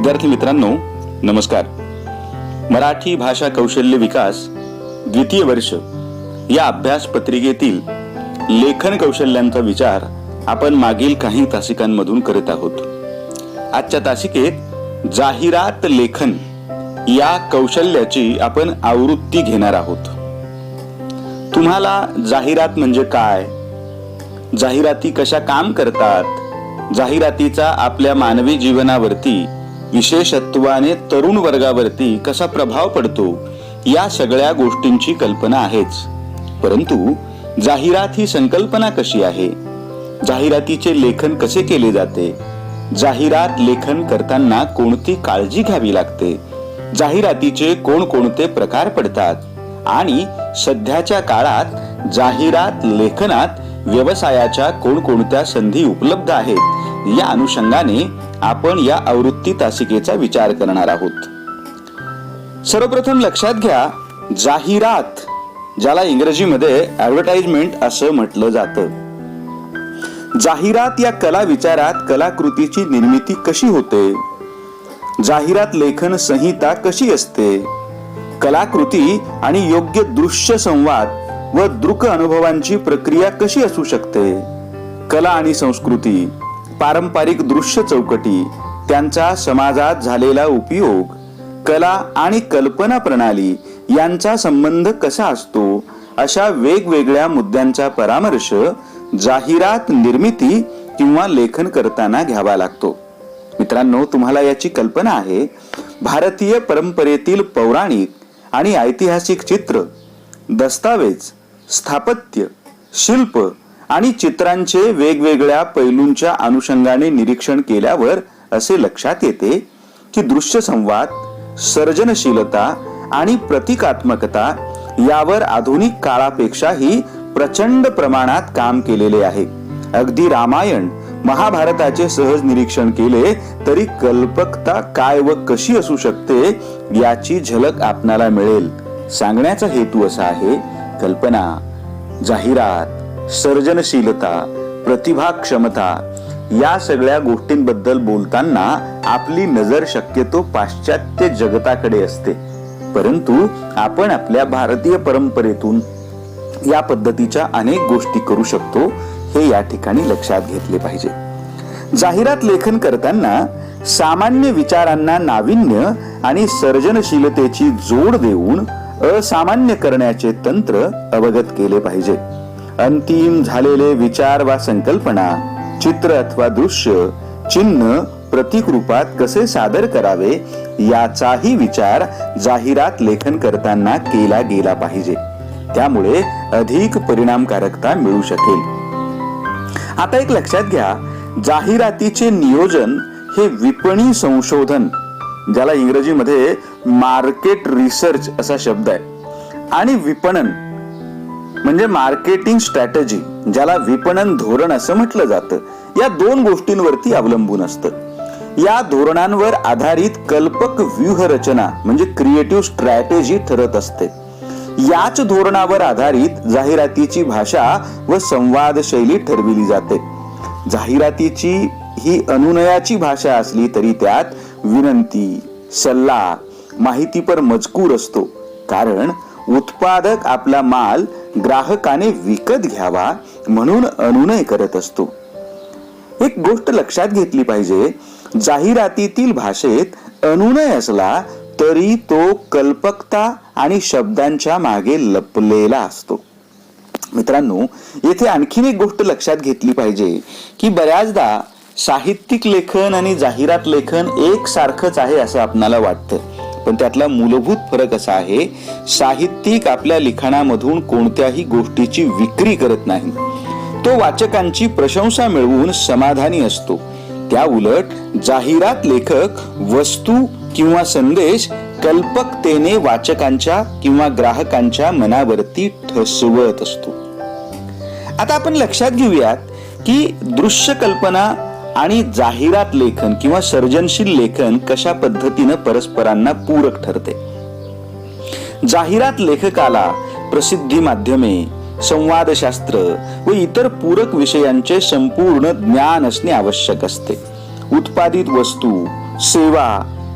विद्यार्थी मित्रांनो, नमस्कार. मराठी भाषा कौशल्य विकास द्वितीय वर्ष या अभ्यास पत्रिकेतील लेखन कौशल्यांचा विचार आपण मागील काही तासिकांमधून करत आहोत. आजच्या तासिकेत जाहिरात लेखन या कौशल्याची आपण आवृत्ती घेणार आहोत. तुम्हाला जाहिरात म्हणजे काय, जाहिराती कशा काम करतात, जाहिरातीचा आपल्या मानवी जीवनावरती विशेषत्वाने तरुण वर्गावरती कसा प्रभाव पडतो, या सगळ्या गोष्टींची कल्पना आहेच. परंतु जाहिरात ही संकल्पना कशी आहे, जाहिरातीचे लेखन कसे केले जाते, जाहिरात लेखन करताना कोणती काळजी घ्यावी लागते, जाहिरातीचे कोणकोणते प्रकार पडतात आणि सध्याच्या काळात जाहिरात लेखनात व्यवसायाच्या कोणकोणत्या संधी उपलब्ध आहेत, या अनुषंगाने आपण या आवृत्ती तासिकेचा विचार करणार आहोत. सर्वप्रथम लक्षात घ्या, जाहिरात ज्याला इंग्रजीमध्ये ऍडव्हर्टाइजमेंट असं म्हटलं जातं. जाहिरात या कला विचारात कलाकृतीची निर्मिती कशी होते, जाहिरात लेखन संहिता कशी असते, कलाकृती आणि योग्य दृश्य संवाद व दृक अनुभवांची प्रक्रिया कशी असू शकते, कला आणि संस्कृती, पारंपरिक दृश्य चौकटी, त्यांचा समाजात झालेला उपयोग, कला आणि कल्पना प्रणाली यांचा संबंध कसा असतो, अशा वेगवेगळ्या मुद्द्यांचा परामर्श जाहिरात निर्मिती किंवा लेखन करताना घ्यावा लागतो. मित्रांनो, तुम्हाला याची कल्पना आहे, भारतीय परंपरेतील पौराणिक आणि ऐतिहासिक चित्र, दस्तावेज, स्थापत्य, शिल्प आणि चित्रांचे वेगवेगळ्या पैलूंच्या अनुषंगाने निरीक्षण केल्यावर असे लक्षात येते की दृश्य संवाद, सर्जनशीलता आणि प्रतिकात्मकता यावर आधुनिक काळापेक्षाही प्रचंड प्रमाणात काम केलेले आहे. अगदी रामायण महाभारताचे सहज निरीक्षण केले तरी कल्पकता काय व कशी असू शकते याची झलक आपणाला मिळेल. सांगण्याचा हेतू असा आहे, कल्पना, जाहिरात, सर्जनशीलता, प्रतिभा क्षमता या सगळ्या गोष्टींबद्दल बोलताना आपली नजर शक्यतो पाश्चात्य जगताकडे असते, परंतु आपण आपल्या भारतीय परंपरेतून या पद्धतीच्या अनेक गोष्टी करू शकतो, हे या ठिकाणी लक्षात घेतले पाहिजे. जाहिरात लेखन करताना सामान्य विचारांना नाविन्य आणि सर्जनशीलतेची जोड देऊन असामान्य करण्याचे तंत्र अवगत केले पाहिजे. अंतिम झालेले विचार वा संकल्पना चित्र अथवा दृश्य, चिन्ह, प्रतीक रूपात कसे सादर करावे याचाही विचार जाहिरात लेखन करताना केला गेला पाहिजे. त्यामुळे अधिक परिणामकारकता मिळू शकेल. आता एक लक्षात घ्या, जाहिरातीचे नियोजन हे विपणी संशोधन, ज्याला इंग्रजीमध्ये मार्केट रिसर्च असा शब्द आहे, आणि विपणन म्हणजे मार्केटिंग स्ट्रॅटेजी, ज्याला विपणन धोरण असं म्हटलं जातं, या दोन गोष्टींवरती अवलंबून असतं. या धोरणांवर आधारित कल्पक व्यूहरचना म्हणजे क्रिएटिव्ह स्ट्रॅटेजी ठरत असते. याच धोरणावर आधारित जाहिरातीची भाषा व संवाद शैली ठरविली जाते. जाहिरातीची ही अनुनयाची भाषा असली तरी त्यात विनंती, सल्ला, माहितीपर मजकूर असतो, कारण उत्पादक आपला माल ग्राहकाने विकत घ्यावा म्हणून अनुनय करत असतो. एक गोष्ट लक्षात घेतली पाहिजे, जाहिरातीतील भाषेत अनुनय असला तरी तो कल्पकता आणि शब्दांच्या मागे लपलेला असतो. मित्रांनो, येथे आणखीन एक गोष्ट लक्षात घेतली पाहिजे की बऱ्याचदा साहित्यिक लेखन आणि जाहिरात लेखन एक सारखंच आहे असं आपणाला वाटतं, पण त्यातला मूलभूत फरक असा आहे, साहित्यिक आपल्या लिखाणामधून कोणत्याही गोष्टीची विक्री करत नाही, तो वाचकांची प्रशंसा मिळवून समाधानी असतो. त्या उलट जाहिरात लेखक वस्तू किंवा संदेश कल्पकतेने वाचकांच्या किंवा ग्राहकांच्या मनावरती ठसवत असतो. आता आपण लक्षात घेऊयात की दृश्य कल्पना आणि जाहिरात लेखन किंवा सर्जनशील लेखन कशा पद्धतीने परस्परांना पूरक ठरते. जाहिरात लेखकाला प्रसिद्धी माध्यमे, संवादशास्त्र व इतर पूरक विषयांचे संपूर्ण ज्ञान असणे आवश्यक असते. उत्पादित वस्तू, सेवा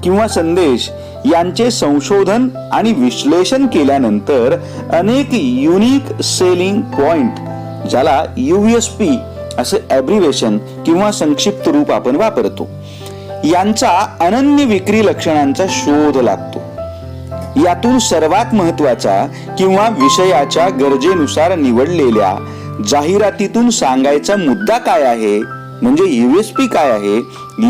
किंवा संदेश यांचे संशोधन आणि विश्लेषण केल्यानंतर अनेक युनिक सेलिंग पॉइंट, ज्याला USP असे ॲब्रिव्हेशन किंवा संक्षिप्त रूप आपण वापरतो, यांचा अनन्य विक्री लक्षणांचा शोध लागतो. यातून सर्वात महत्वाचा किंवा विषयाच्या गरजेनुसार निवडलेल्या जाहिरातीतून सांगायचा मुद्दा काय आहे, म्हणजे USP काय आहे,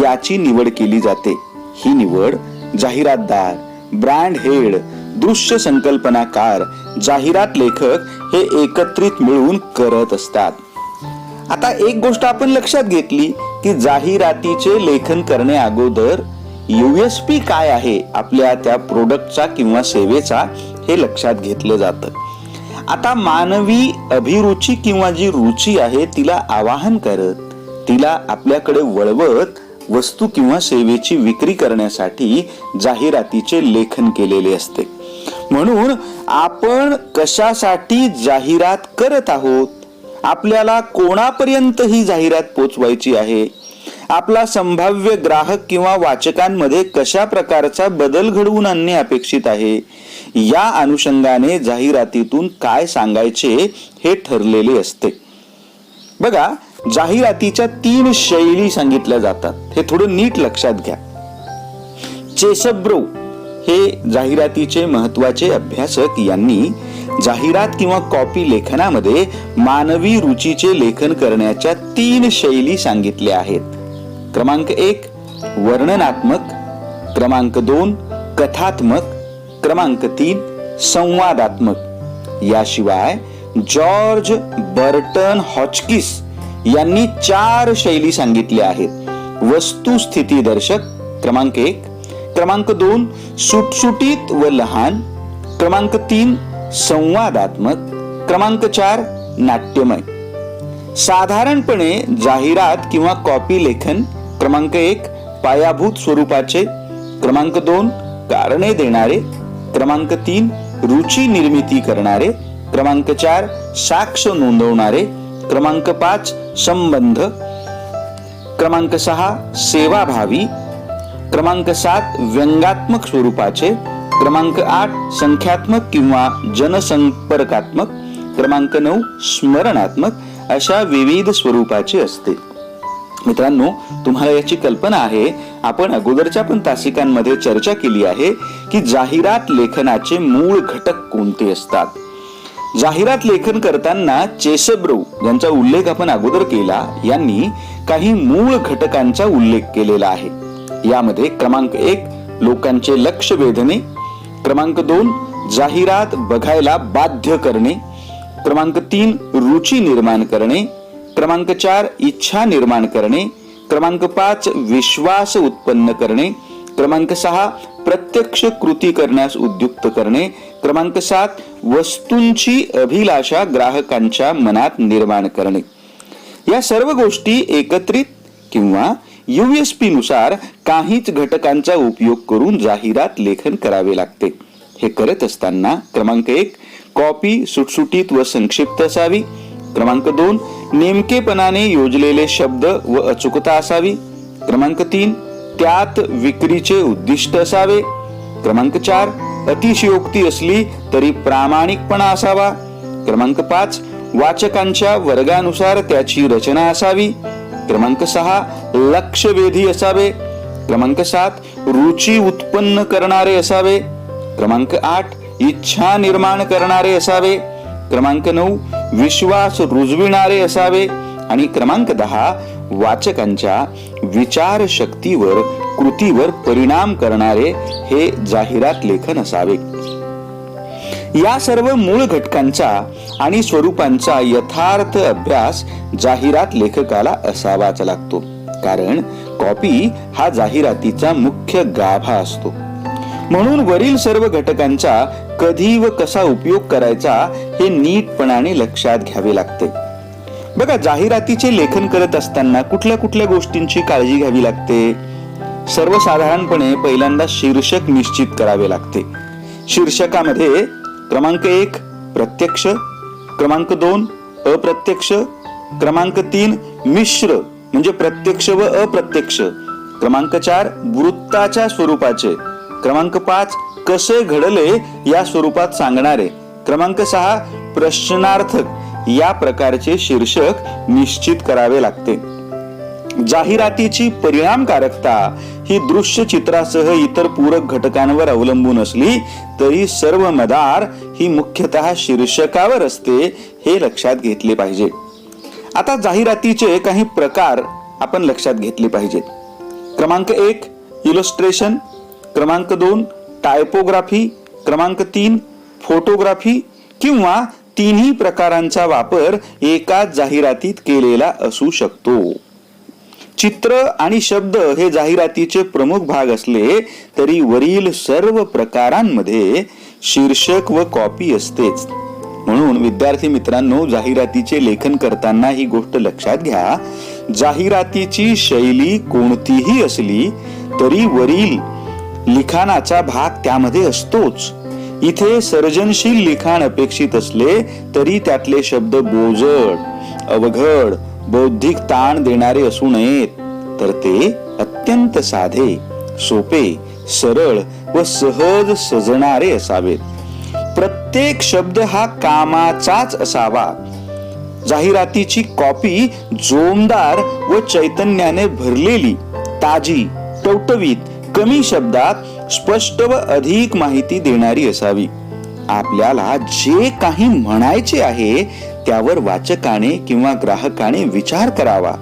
याची निवड केली जाते. ही निवड जाहिरातदार, ब्रँड हेड, दृश्य संकल्पनाकार, जाहिरात लेखक हे एकत्रित मिळून करत असतात. आता एक गोष्ट आपण लक्षात घेतली की जाहिरातीचे लेखन करणे अगोदर USP काय आहे आपल्या त्या प्रोडक्टचा किंवा सेवेचा हे लक्षात घेतलं जातं. आता मानवी अभिरुची किंवा जी रुची आहे तिला आवाहन करत, तिला आपल्याकडे वळवत वस्तू किंवा सेवेची विक्री करण्यासाठी जाहिरातीचे लेखन केलेले असते. म्हणून आपण कशासाठी जाहिरात करत आहोत, आपल्याला कोणापर्यंत ही जाहिरात पोचवायची आहे, आपला संभाव्य ग्राहक किंवा वाचकांमध्ये कशा प्रकारचा बदल घडवून आणणे अपेक्षित आहे, या अनुषंगाने जाहिरातीतून काय सांगायचे हे ठरलेले असते. बघा, जाहिरातीच्या 3 शैली सांगितल्या जातात. हे थोडं नीट लक्षात घ्या. चेसब्रो हे जाहिरातीचे महत्वाचे अभ्यासक यांनी जाहिरात किंवा कॉपी लेखनामध्ये मानवी रुचीचे लेखन करण्याच्या 3 शैली सांगितल्या आहेत. क्रमांक 1 वर्णनात्मक, क्रमांक 2 कथात्मक, क्रमांक 3 संवादात्मक. याशिवाय जॉर्ज बर्टन हॉचकिस यांनी 4 शैली सांगितल्या आहेत. वस्तुस्थितीदर्शक क्रमांक 1, क्रमांक 2 सुटसुटीत व लहान, क्रमांक 3 संवादात्मक, क्रमांक 4 नाट्यमय. साधारणपणे जाहिरात किंवा कॉपी लेखन क्रमांक 1 पायाभूत स्वरूपाचे, क्रमांक 2 कारणे देणारे, क्रमांक 3 रुची निर्मिती करणारे, क्रमांक 4 साक्ष नोंदवणारे, क्रमांक 5 संबंध, क्रमांक 6 सेवाभावी, क्रमांक 7 व्यंगात्मक स्वरूपाचे, क्रमांक 8 संख्यात्मक किंवा जनसंपर्कात्मक, क्रमांक 9 स्मरणात्मक अशा विविध स्वरूपाचे असते. मित्रांनो, तुम्हाला याची कल्पना आहे, आपण अगोदरच्या पण तासिकांमध्ये चर्चा केली आहे की जाहिरात लेखनाचे मूळ घटक कोणते असतात. जाहिरात लेखन करताना चेसब्रो यांचा उल्लेख आपण अगोदर केला, यांनी काही मूळ घटकांचा उल्लेख केलेला आहे. यामध्ये क्रमांक 1 लोकांचे लक्ष वेधणे, क्रमांक 2 जाहिरात बघायला बाध्य करणे, क्रमांक 3 रुची निर्माण करणे, क्रमांक 4 इच्छा निर्माण करणे, क्रमांक 5 विश्वास उत्पन्न करणे, क्रमांक 6 प्रत्यक्ष कृती करण्यास उद्युक्त करणे, क्रमांक 7 वस्तूंची अभिलाषा ग्राहकांच्या मनात निर्माण करणे. या सर्व गोष्टी एकत्रित किंवा USP नुसार काहीच घटकांचा उपयोग करून जाहिरात लेखन करावे लागते. हे करत असताना क्रमांक 1 कॉपी सुटसुटीत व संक्षिप्त असावी, क्रमांक 2 नेमकेपणाने योजलेले शब्द व अचूकता असावी, क्रमांक 3 त्यात विक्रीचे उद्दिष्ट असावे, क्रमांक 4 अतिशयोक्ती असली तरी प्रामाणिकपणा असावा, क्रमांक 5 वाचकांच्या वर्गानुसार त्याची रचना असावी, क्रमांक 6 लक्षवेधी असावे, क्रमांक 7 रुची उत्पन्न करणारे असावे, क्रमांक 8 इच्छा निर्माण करणारे असावे, क्रमांक 9 विश्वास रुजविणारे असावे आणि क्रमांक 10 वाचकांच्या विचार शक्तीवर कृतीवर परिणाम करणारे हे जाहिरात लेखन असावे. या सर्व मूळ घटकांचा आणि स्वरूपांचा यथार्थ अभ्यास जाहिरात लेखकाला असावाच लागतो, कारण कॉपी हा जाहिरातीचा मुख्य गाभा असतो. म्हणून वरील सर्व घटकांचा कधी व कसा उपयोग करायचा हे नीटपणाने लक्षात घ्यावे लागते. बघा, जाहिरातीचे लेखन करत असताना कुठल्या कुठल्या गोष्टींची काळजी घ्यावी लागते. सर्वसाधारणपणे पहिल्यांदा शीर्षक निश्चित करावे लागते. शीर्षकामध्ये क्रमांक 1 प्रत्यक्ष, क्रमांक 2 अप्रत्यक्ष, क्रमांक 3 मिश्र म्हणजे प्रत्यक्ष व अप्रत्यक्ष क्रमांक 4 वृत्ताच्या स्वरूपाचे, क्रमांक 5 कसे घडले या स्वरूपात सांगणारे, क्रमांक 6 प्रश्नार्थक या प्रकारचे शीर्षक निश्चित करावे लागते. जाहिरातीची परिणामकारकता ही दृश्य चित्रासह इतर पूरक घटकांवर अवलंबून असली तरी सर्व मदार ही मुख्यतः शीर्षकावर असते, हे लक्षात घेतले पाहिजे. आता जाहिरातीचे काही प्रकार आपण लक्षात घेतले पाहिजेत. क्रमांक 1 इलस्ट्रेशन, क्रमांक 2 टायपोग्राफी, क्रमांक 3 फोटोग्राफी किंवा तिन्ही प्रकारांचा वापर एकाच जाहिरातीत केलेला असू शकतो. चित्र आणि शब्द हे जाहिरातीचे प्रमुख भाग असले तरी वरील सर्व प्रकारांमध्ये शीर्षक व कॉपी असतेच. म्हणून विद्यार्थी मित्रांनो, जाहिरातीचे लेखन करताना ही गोष्ट लक्षात घ्या, जाहिरातीची शैली कोणतीही असली तरी वरील लिखाणाचा भाग त्यामध्ये असतोच. इथे सर्जनशील लिखाण अपेक्षित असले तरी त्यातले शब्द बोजड, अवघड, बौद्धिक ताण देणारे असू नयेत, तर ते अत्यंत साधे, सोपे, सरळ व सहज सजणारे असावेत. प्रत्येक शब्द हा कामाचाच असावा. जाहिरातीची कॉपी जोमदार व चैतन्याने भरलेली, ताजी, टवटवीत, कमी शब्दात स्पष्ट व अधिक माहिती देणारी असावी. आपल्याला जे काही म्हणायचे आहे त्यावर वाचकाने किंवा ग्राहकाने विचार करावा.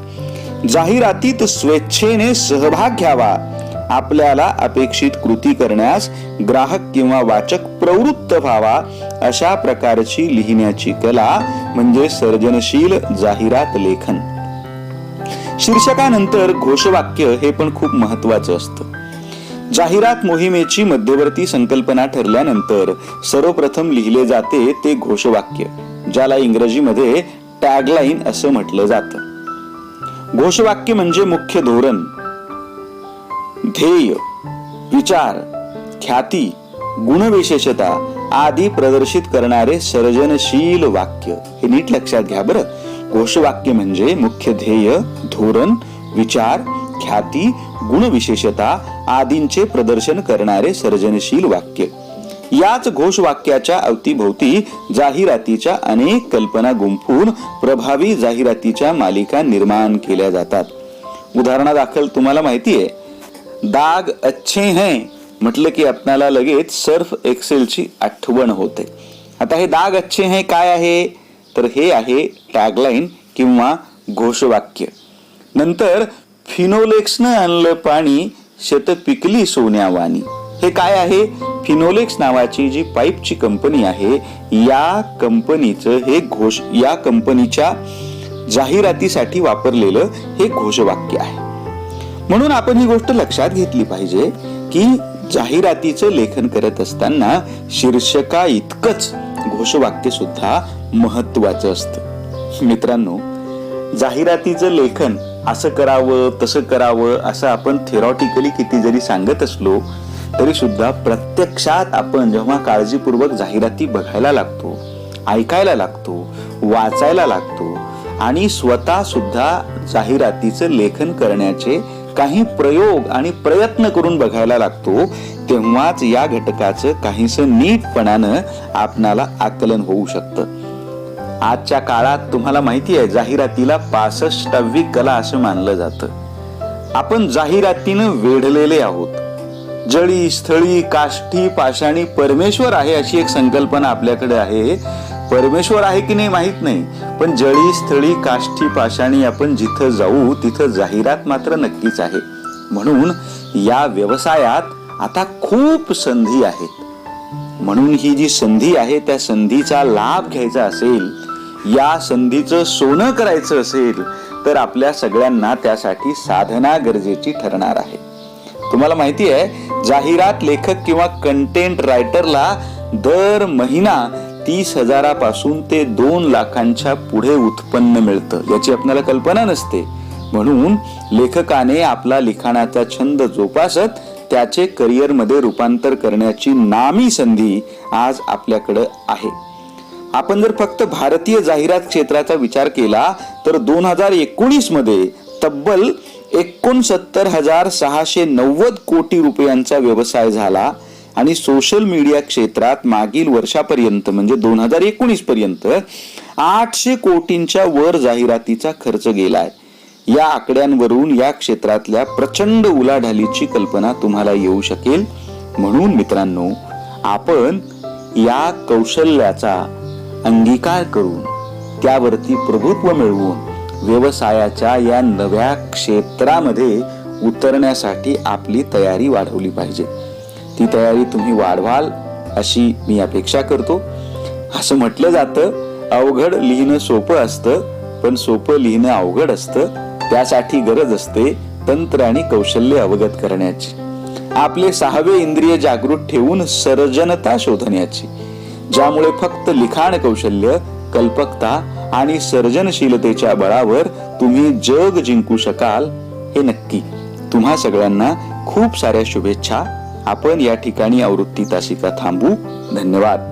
जाहिरातीत स्वेच्छेने सहभाग घ्यावा. आपल्याला अपेक्षित कृती करण्यास ग्राहक किंवा वाचक प्रवृत्त व्हावा. अशा प्रकारची लिहिण्याची कला म्हणजे सर्जनशील जाहिरात लेखन. शीर्षकानंतर घोषवाक्य हे पण खूप महत्वाचं असतं. जाहिरात मोहिमेची मध्यवर्ती संकल्पना ठरल्यानंतर सर्वप्रथम लिहिले जाते ते घोषवाक्य, ज्याला इंग्रजीमध्ये टॅगलाईन असं म्हटलं जातं. घोषवाक्य म्हणजे मुख्य धोरण, ध्येय, विचार, ख्याती, गुणविशेषता आदी प्रदर्शित करणारे सर्जनशील वाक्य. हे नीट लक्षात घ्या बरं. घोषवाक्य म्हणजे मुख्य ध्येय, धोरण, विचार, ख्याती, गुणविशेषता आदींचे प्रदर्शन करणारे सर्जनशील वाक्य. याच घोषवाक्याच्या अवतीभोवती जाहिरातीच्या अनेक कल्पना गुंफून प्रभावी जाहिरातीच्या मालिका निर्माण केल्या जातात. उदाहरणादाखल तुम्हाला माहिती आहे, दाग अच्छे हैं म्हटलं की आपल्याला लगेच सर्फ एक्सेलची आठवण होते. आता हे दाग अच्छे हैं काय आहे, तर हे आहे टॅगलाईन किंवा घोषवाक्य. नंतर फिनोलेक्सनं आणलं पाणी, शेत पिकली सोन्यावानी. हे काय आहे, फिनोलेक्स नावाची जी पाईपची कंपनी आहे, या कंपनीच्या जाहिरातीसाठी वापरलेलं हे घोषवाक्य आहे. म्हणून आपण ही गोष्ट लक्षात घेतली पाहिजे की जाहिरातीचं लेखन करत असताना शीर्षका इतकंच घोषवाक्य सुद्धा महत्वाचं असतं. मित्रांनो, जाहिरातीचं लेखन असं करावं तसं करावं असं आपण थेरॉटिकली किती जरी सांगत असलो तरी सुद्धा प्रत्यक्षात आपण जेव्हा काळजीपूर्वक जाहिराती बघायला लागतो, ऐकायला लागतो, वाचायला लागतो आणि स्वतः सुद्धा जाहिरातीचं लेखन करण्याचे काही प्रयोग आणि प्रयत्न करून बघायला लागतो, तेव्हाच या घटकाचं काहीसं नीटपणानं आपणाला आकलन होऊ शकतं. आजच्या काळात तुम्हाला माहिती आहे, जाहिरातीला 65वी कला असं मानलं जातं. आपण जाहिरातीनं वेढलेले आहोत. जळी, स्थळी, काष्ठी, पाषाणी परमेश्वर आहे अशी एक संकल्पना आपल्याकडे आहे. परमेश्वर आहे की नाही माहित नाही, पण जळी, स्थळी, काष्ठी, पाषाणी आपण जिथं जाऊ तिथं जाहिरात मात्र नक्कीच आहे. म्हणून या व्यवसायात आता खूप संधी आहेत. म्हणून ही जी संधी आहे त्या संधीचा लाभ घ्यायचा असेल, या संधीचं सोनं करायचं असेल तर आपल्या सगळ्यांना त्यासाठी साधना गरजेची ठरणार आहे. तुम्हाला माहिती आहे, जाहिरात लेखक किंवा कंटेंट रायटरला दर महिना 30,000 पासून ते 2 लाखांच्या पुढे उत्पन्न मिळतं, याची आपल्याला कल्पना नसते. म्हणून लेखकाने आपला लिखाणाचा छंद जोपासत त्याचे करिअर मध्ये रूपांतर करण्याची नामी संधी आज आपल्याकडे आहे. आपण जर फक्त भारतीय जाहिरात क्षेत्राचा विचार केला तर 2019 मध्ये तब्बल 69,690 कोटी रुपयांचा व्यवसाय झाला आणि सोशल मीडिया क्षेत्रात मागील वर्षापर्यंत म्हणजे 2019 पर्यंत 800 कोटींच्या वर जाहिरातीचा खर्च गेलाय. या आकड्यांवरून या क्षेत्रातल्या प्रचंड उलाढालीची कल्पना तुम्हाला येऊ शकेल. म्हणून मित्रांनो, आपण या कौशल्याचा अंगीकार करून त्यावरती प्रभुत्व मिळवून व्यवसायाच्या या नव्या क्षेत्रामध्ये उतरण्यासाठी आपली तयारी वाढवली पाहिजे. ती तयारी तुम्ही वाढवाल अशी मी अपेक्षा करतो. असं म्हटलं जातं, अवघड लिहिणं सोपं असतं, पण सोपं लिहिणं अवघड असतं. त्यासाठी गरज असते तंत्र आणि कौशल्य अवगत करण्याची, आपले 6वे इंद्रिय जागृत ठेवून सर्जनता शोधण्याची, ज्यामुळे फक्त लिखाण कौशल्य, कल्पकता आणि सर्जनशीलतेच्या बळावर तुम्ही जग जिंकू शकाल हे नक्की. तुम्हा सगळ्यांना खूप साऱ्या शुभेच्छा. आपण या ठिकाणी आवृत्ती तासिका थांबू. धन्यवाद.